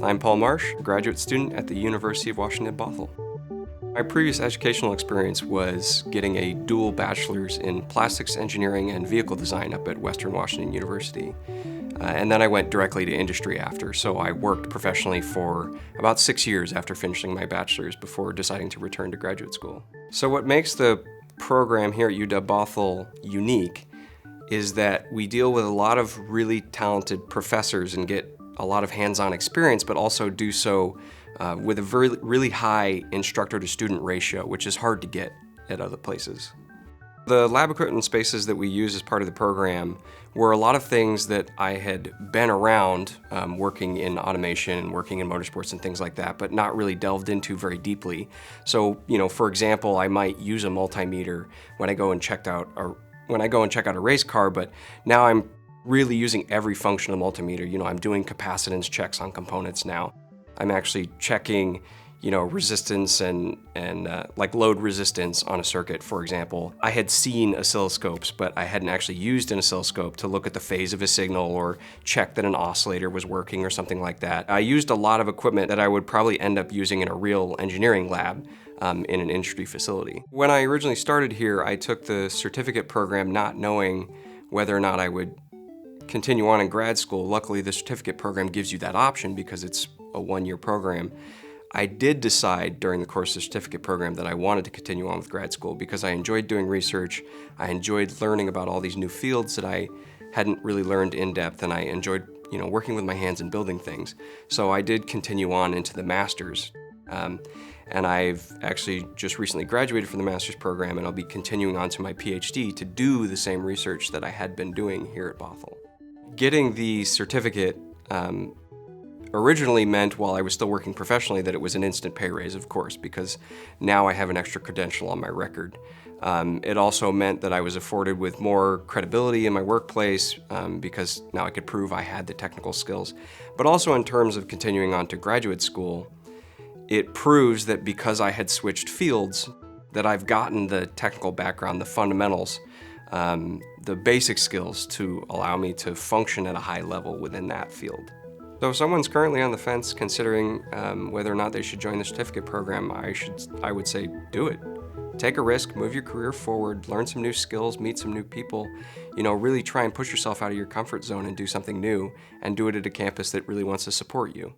I'm Paul Marsh, graduate student at the University of Washington, Bothell. My previous educational experience was getting a dual bachelor's in plastics engineering and vehicle design up at Western Washington University. And then I went directly to industry after, so I worked professionally for about 6 years after finishing my bachelor's before deciding to return to graduate school. So what makes the program here at UW-Bothell unique is that we deal with a lot of really talented professors and get a lot of hands-on experience, but also do so with a really high instructor-to-student ratio, which is hard to get at other places. The lab equipment spaces that we use as part of the program were a lot of things that I had been around working in automation and working in motorsports and things like that, but not really delved into very deeply. So, for example, I might use a multimeter when I go and check out a race car, but now I'm really using every function of the multimeter. I'm doing capacitance checks on components now. I'm actually checking resistance and like load resistance on a circuit, for example. I had seen oscilloscopes, but I hadn't actually used an oscilloscope to look at the phase of a signal or check that an oscillator was working or something like that. I used a lot of equipment that I would probably end up using in a real engineering lab in an industry facility. When I originally started here, I took the certificate program not knowing whether or not I would continue on in grad school. Luckily, the certificate program gives you that option because it's a one-year program. I did decide during the course of the certificate program that I wanted to continue on with grad school because I enjoyed doing research, I enjoyed learning about all these new fields that I hadn't really learned in depth, and I enjoyed working with my hands and building things. So I did continue on into the master's. And I've actually just recently graduated from the master's program, and I'll be continuing on to my PhD to do the same research that I had been doing here at Bothell. Getting the certificate originally meant, while I was still working professionally, that it was an instant pay raise, of course, because now I have an extra credential on my record. It also meant that I was afforded with more credibility in my workplace because now I could prove I had the technical skills. But also in terms of continuing on to graduate school, it proves that because I had switched fields, that I've gotten the technical background, the fundamentals, the basic skills to allow me to function at a high level within that field. So if someone's currently on the fence considering whether or not they should join the certificate program, I would say do it. Take a risk, move your career forward, learn some new skills, meet some new people, really try and push yourself out of your comfort zone and do something new, and do it at a campus that really wants to support you.